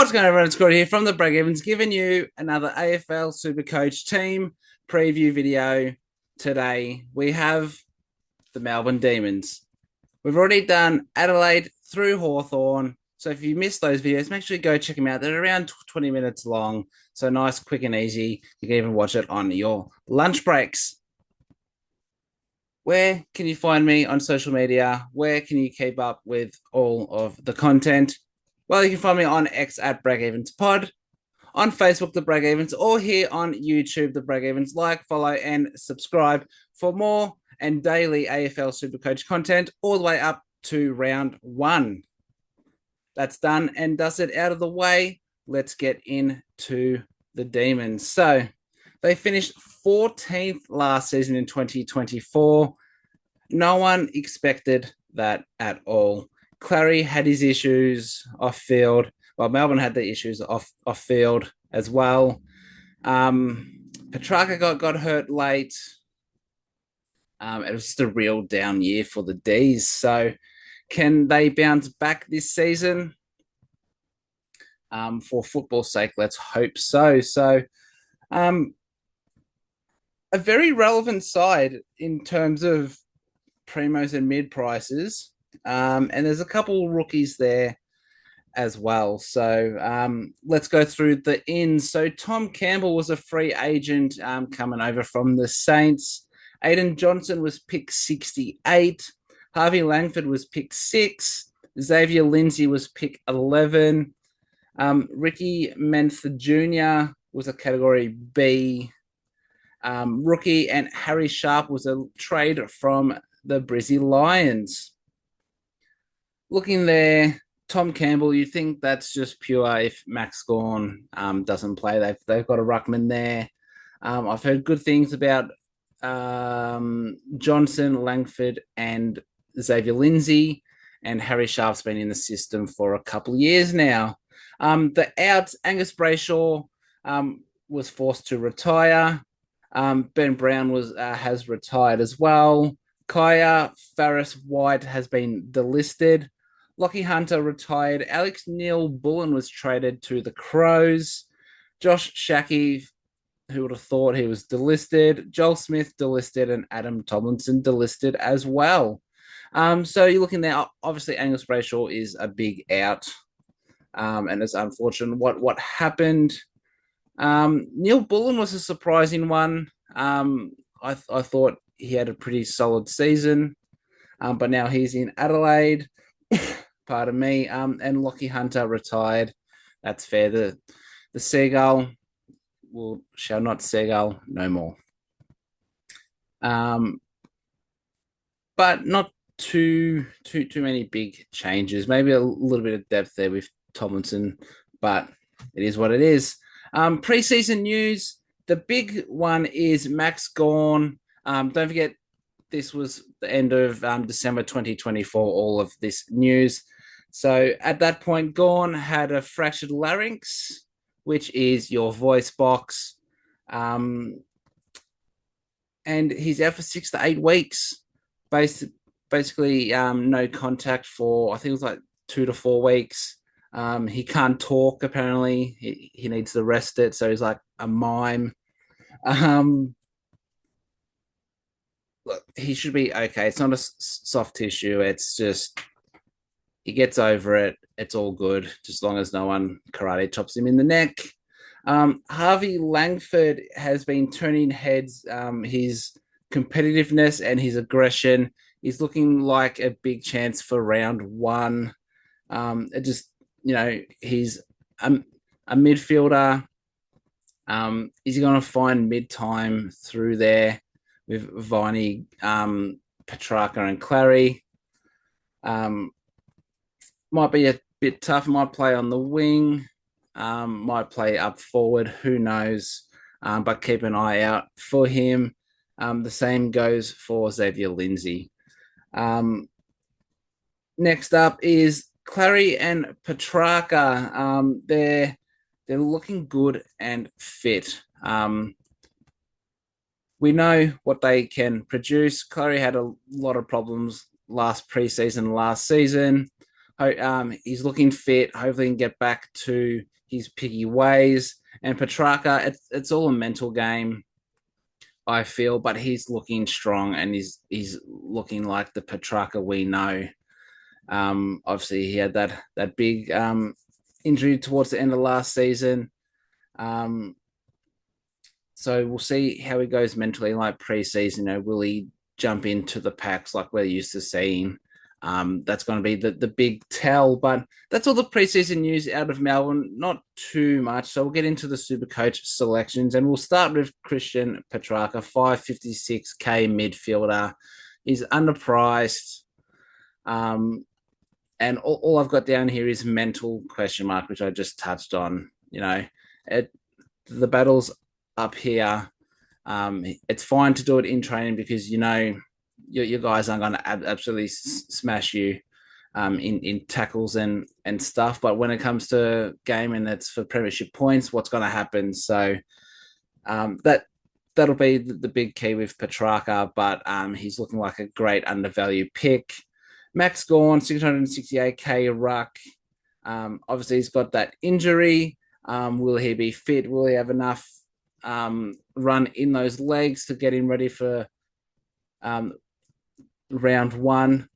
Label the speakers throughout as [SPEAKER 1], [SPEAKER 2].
[SPEAKER 1] What's going on, everyone? It's Scott here from the Breakevens, giving you another AFL Supercoach team preview video. Today, we have the Melbourne Demons. We've already done Adelaide through Hawthorn. So if you missed those videos, make sure you go check them out. They're around 20 minutes long. So nice, quick, and easy. You can even watch it on your lunch breaks. Where can you find me on social media? Where can you keep up with all of the content? Well, you can find me on X at Breakevens Pod, on Facebook, The Breakevens, or here on YouTube, The Breakevens. Like, follow, and subscribe for more and daily AFL Supercoach content all the way up to round one. That's done and does it out of the way. Let's get into the Demons. So they finished 14th last season in 2024. No one expected that at all. Clary had his issues off field. Well, Melbourne had the issues off field as well. Petrarca got hurt late. It was just a real down year for the D's. So can they bounce back this season? For football's sake, let's hope so. So a very relevant side in terms of primos and mid prices. And there's a couple rookies there as well. So let's go through the ins. So Tom Campbell was a free agent coming over from the Saints. Aiden Johnson was pick 68. Harvey Langford was pick 6. Xavier Lindsay was pick 11. Ricky Mentha Jr. was a category B rookie, and Harry Sharp was a trade from the Brizzy Lions. Looking there, Tom Campbell, you think that's just pure if Max Gawn doesn't play. They've got a ruckman there. I've heard good things about Johnson, Langford, and Xavier Lindsay, and Harry Sharp's been in the system for a couple of years now. The outs, Angus Brayshaw was forced to retire. Ben Brown has retired as well. Kaya Farris White has been delisted. Lockie Hunter retired. Alex Neil Bullen was traded to the Crows. Josh Shackey, who would have thought he was delisted. Joel Smith delisted, and Adam Tomlinson delisted as well. So you're looking there. Obviously, Angus Brayshaw is a big out, and it's unfortunate what happened. Neil Bullen was a surprising one. I thought he had a pretty solid season, but now he's in Adelaide. Pardon me. And Lockie Hunter retired. That's fair. The seagull shall not seagull no more. But not too many big changes. Maybe a little bit of depth there with Tomlinson, but it is what it is. Preseason news. The big one is Max Gawn. Don't forget, this was the end of December 2024, all of this news. So at that point, Gawn had a fractured larynx, which is your voice box. And he's out for 6 to 8 weeks. Basically, no contact for, I think it was like 2 to 4 weeks. He can't talk, apparently. He needs to rest it, so he's like a mime. Look, he should be okay. It's not a soft tissue. It's just he gets over it. It's all good, just as long as no one karate chops him in the neck. Harvey Langford has been turning heads. His competitiveness and his aggression is looking like a big chance for round one. It just, he's a midfielder. Is he going to find mid-time through there with Viney, Petrarca, and Clary? Might be a bit tough. Might play on the wing. Might play up forward. Who knows? But keep an eye out for him. The same goes for Xavier Lindsay. Next up is Clary and Petrarca. They're looking good and fit. We know what they can produce. Clary had a lot of problems last season. He's looking fit. Hopefully, he can get back to his piggy ways. And Petrarca, it's all a mental game, I feel, but he's looking strong and he's looking like the Petrarca we know. Obviously, he had that big injury towards the end of last season. Um, so we'll see how he goes mentally, like preseason. Will he jump into the packs like we're used to seeing? That's going to be the big tell. But that's all the preseason news out of Melbourne. Not too much. So we'll get into the Super Coach selections, and we'll start with Christian Petrarca, 556K midfielder. He's underpriced. And all I've got down here is mental question mark, which I just touched on. The battle's up here. It's fine to do it in training because your guys aren't going to absolutely smash you in tackles and stuff. But when it comes to game and it's for premiership points, what's going to happen? So that'll be the big key with Petrarca. But he's looking like a great undervalued pick. Max Gawn, 668K ruck. Obviously, he's got that injury. Will he be fit? Will he have enough run in those legs to get him ready for round one?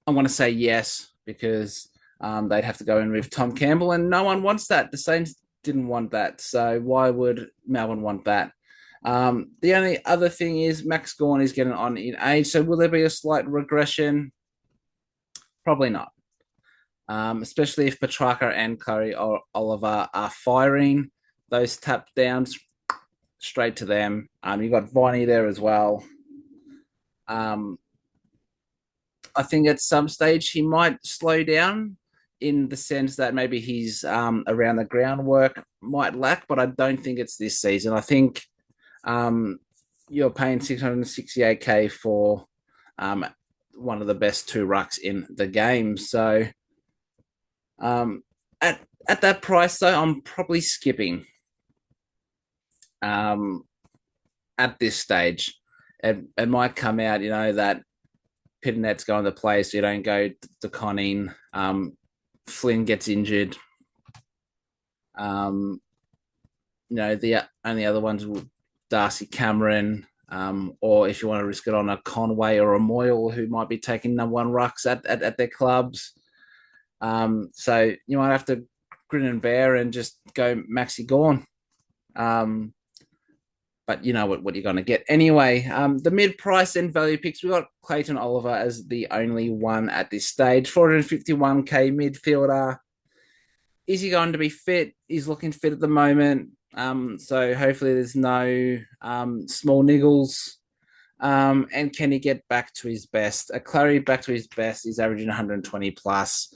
[SPEAKER 1] I'm going to say yes, because they'd have to go in with Tom Campbell, and no one wants that. The Saints didn't want that, so why would Melbourne want that? The only other thing is Max Gawn is getting on in age, so will there be a slight regression? Probably not. Especially if Petrarca and Curry or Oliver are firing those tap downs straight to them. You got Viney there as well. I think at some stage he might slow down in the sense that maybe he's around the groundwork might lack, but I don't think it's this season. I think you're paying 668K for one of the best two rucks in the game. So at that price, though, I'm probably skipping at this stage. It might come out, that Pittenet's going to play, so you don't go to Conning. Flynn gets injured. The only other ones will Darcy Cameron, or if you want to risk it on a Conway or a Moyle, who might be taking number one rucks at their clubs. So you might have to grin and bear and just go Maxi Gawn. But you know what you're going to get. Anyway, the mid-price and value picks, we got Clayton Oliver as the only one at this stage. 451K midfielder. Is he going to be fit? He's looking fit at the moment. So hopefully there's no small niggles. And can he get back to his best? A Clary back to his best is averaging 120 plus.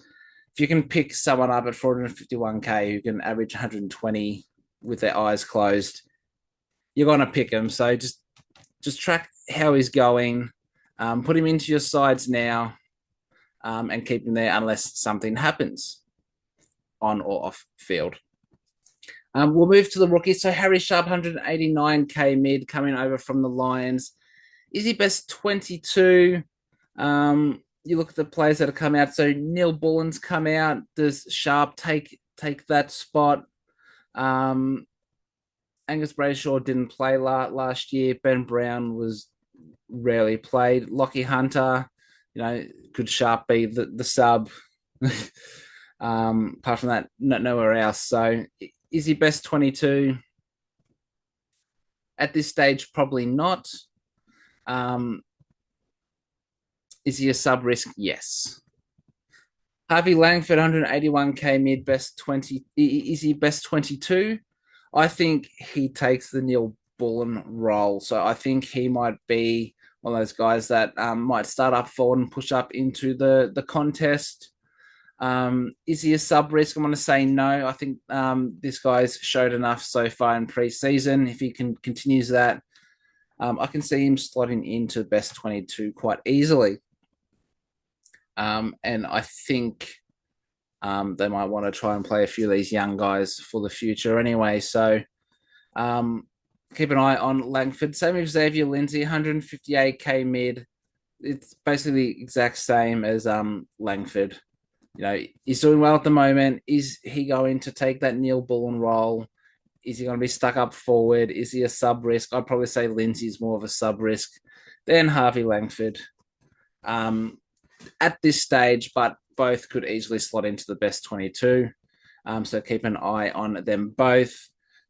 [SPEAKER 1] If you can pick someone up at 451K who can average 120 with their eyes closed, you're going to pick him. So just track how he's going. Put him into your sides now and keep him there unless something happens on or off field. We'll move to the rookies. So Harry Sharp, 189K mid, coming over from the Lions. Is he best 22? You look at the players that have come out. So Neil Bullen's come out. Does Sharp take that spot? Angus Brayshaw didn't play last year. Ben Brown was rarely played. Lockie Hunter, could Sharp be the sub? Apart from that, nowhere else. So is he best 22? At this stage, probably not. Is he a sub risk? Yes. Harvey Langford, 181K mid, best 20. Is he best 22? I think he takes the Neil Bullen role. So I think he might be one of those guys that might start up forward and push up into the contest. Is he a sub risk? I'm going to say no. I think this guy's showed enough so far in pre-season. If he continues that, I can see him slotting into best 22 quite easily. And I think they might want to try and play a few of these young guys for the future anyway. So keep an eye on Langford. Same with Xavier Lindsay, 158K mid. It's basically the exact same as Langford. He's doing well at the moment. Is he going to take that Neil Bullen role? Is he going to be stuck up forward? Is he a sub risk? I'd probably say Lindsay's more of a sub risk than Harvey Langford at this stage, but both could easily slot into the best 22. So keep an eye on them both.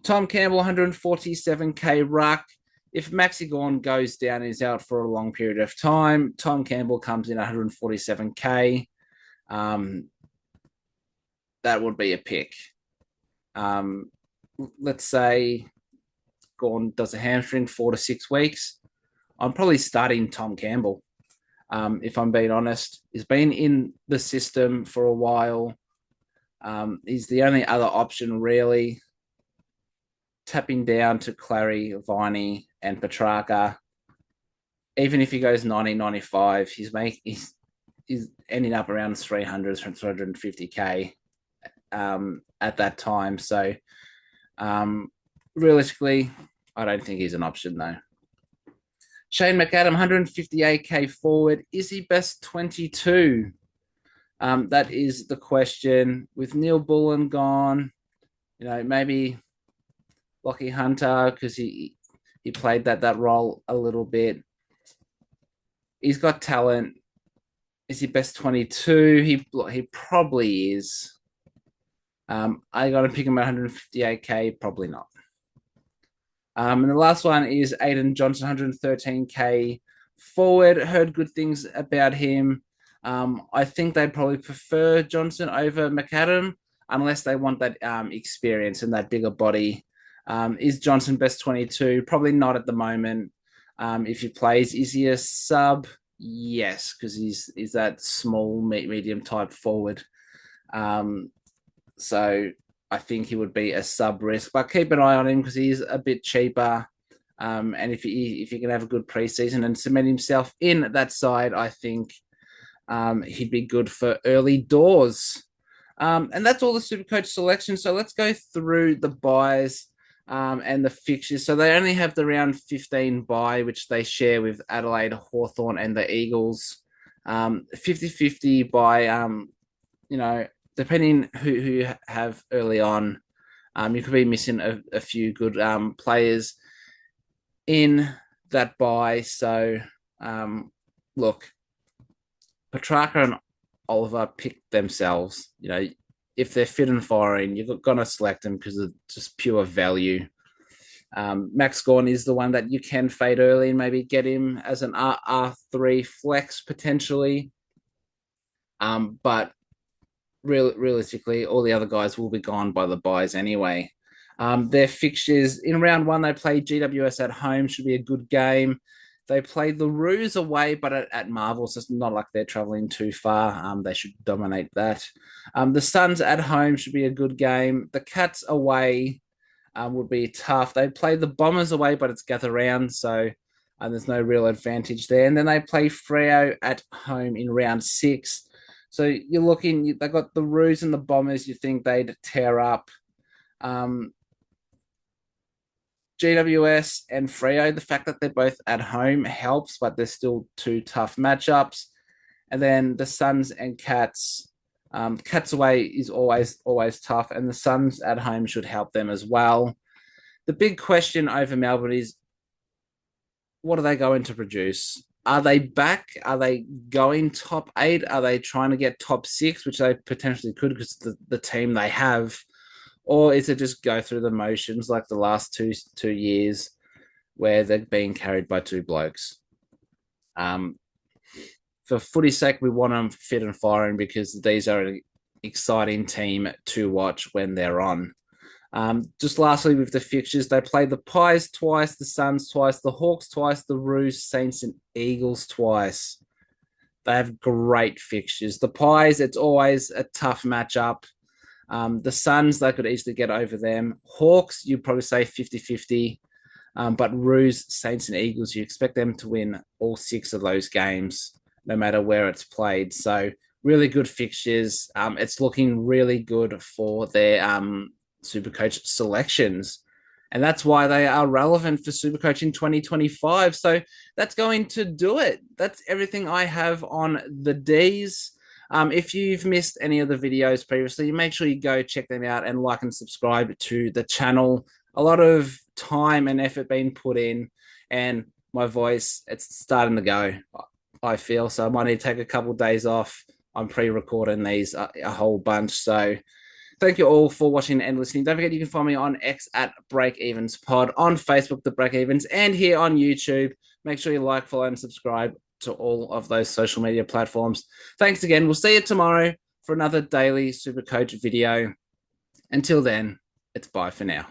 [SPEAKER 1] Tom Campbell, 147k ruck. If Maxi Gorn goes down and is out for a long period of time, Tom Campbell comes in 147k. That would be a pick. Let's say Gorn does a hamstring 4 to 6 weeks. I'm probably starting Tom Campbell. If I'm being honest, he's been in the system for a while. He's the only other option, really. Tapping down to Clary, Viney, and Petrarca. Even if he goes 90, 95, he's ending up around 300, 350k at that time. So realistically, I don't think he's an option, though. Shane McAdam, 158k forward. Is he best 22? That is the question. With Neil Bullen gone, maybe Lockie Hunter, because he played that role a little bit. He's got talent. Is he best 22? He probably is. I got to pick him at 158k. Probably not. And the last one is Aiden Johnson, 113k forward. Heard good things about him. I think they'd probably prefer Johnson over McAdam unless they want that experience and that bigger body. Is Johnson best 22? Probably not at the moment. If he plays, is he a sub? Yes, because he's that small, medium type forward. So I think he would be a sub risk, but keep an eye on him because he's a bit cheaper. And if he can have a good preseason and cement himself in that side, I think he'd be good for early doors. And that's all the Supercoach selection. So let's go through the buys and the fixtures. So they only have the round 15 buy, which they share with Adelaide, Hawthorn, and the Eagles. 50-50 by, depending who you have early on. You could be missing a few good players in that buy. So, look, Petrarca and Oliver pick themselves. If they're fit and firing, you're going to select them because of just pure value. Max Gawn is the one that you can fade early and maybe get him as an R3 flex potentially. But realistically, all the other guys will be gone by the buys anyway. Their fixtures in round one, they play GWS at home, should be a good game. They play the Roos away, but at Marvel, so it's not like they're traveling too far. They should dominate that. The Suns at home should be a good game. The Cats away would be tough. They play the Bombers away, but it's gather round, so there's no real advantage there. And then they play Freo at home in round 6. So you're looking, they've got the Roos and the Bombers, you think they'd tear up. GWS and Freo, the fact that they're both at home helps, but they're still two tough matchups. And then the Suns and Cats. Cats away is always tough, and the Suns at home should help them as well. The big question over Melbourne is, what are they going to produce? Are they back? Are they going top 8? Are they trying to get top 6, which they potentially could because the team they have? Or is it just go through the motions like the last two years where they're being carried by two blokes? For footy's sake, we want them fit and firing because these are an exciting team to watch when they're on. Just lastly, with the fixtures, they play the Pies twice, the Suns twice, the Hawks twice, the Roos, Saints, and Eagles twice. They have great fixtures. The Pies, it's always a tough matchup. The Suns, they could easily get over them. Hawks, you'd probably say 50-50. But Roos, Saints, and Eagles, you expect them to win all 6 of those games, no matter where it's played. So really good fixtures. It's looking really good for their Supercoach selections. And that's why they are relevant for Supercoach in 2025. So that's going to do it. That's everything I have on the Ds. If you've missed any of the videos previously, make sure you go check them out and like and subscribe to the channel. A lot of time and effort being put in, and my voice, it's starting to go, I feel. So I might need to take a couple of days off. I'm pre-recording these a whole bunch. So thank you all for watching and listening. Don't forget you can find me on X at Breakevens Pod, on Facebook, The Breakevens, and here on YouTube. Make sure you like, follow, and subscribe to all of those social media platforms. Thanks again. We'll see you tomorrow for another daily Supercoach video. Until then, it's bye for now.